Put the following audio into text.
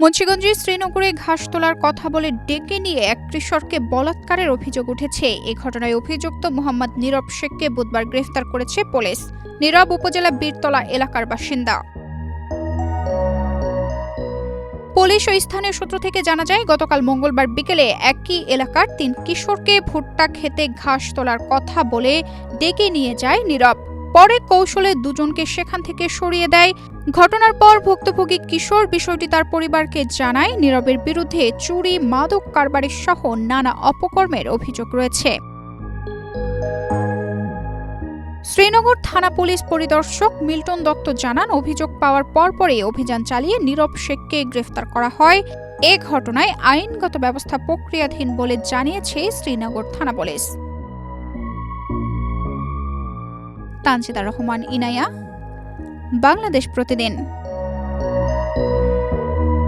মুন্সিগঞ্জের শ্রীনগরে ঘাস তোলার কথা বলে ডেকে নিয়ে এক কৃষককে বলাৎকারের অভিযোগ উঠেছে। এ ঘটনায় অভিযুক্ত মোহাম্মদ নীরব শেখকে বুধবার গ্রেফতার করেছে পুলিশ। নীরব উপজেলা বীরতলা এলাকার বাসিন্দা। পুলিশ ও স্থানীয় সূত্র থেকে জানা যায়, গতকাল মঙ্গলবার বিকেলে একই এলাকার ৩ কিশোরকে ভুট্টা খেতে ঘাস তোলার কথা বলে ডেকে নিয়ে যায় নীরব। পরে কৌশলে দুজনকে সেখান থেকে সরিয়ে দেয়। ঘটনার পর ভুক্তভোগী কিশোর বিষয়টি তার পরিবারকে জানায়। নীরবের বিরুদ্ধে চুরি, মাদক কারবারি সহ নানা অপকর্মের অভিযোগ রয়েছে। শ্রীনগর থানা পুলিশ পরিদর্শক মিল্টন দত্ত জানান, অভিযোগ পাওয়ার পরপরই অভিযান চালিয়ে নীরব শেখকে গ্রেফতার করা হয়। এ ঘটনায় আইনগত ব্যবস্থা প্রক্রিয়াধীন বলে জানিয়েছে শ্রীনগর থানা পুলিশ। তানজিদা রহমান, ইনায়া, বাংলাদেশ প্রতিদিন।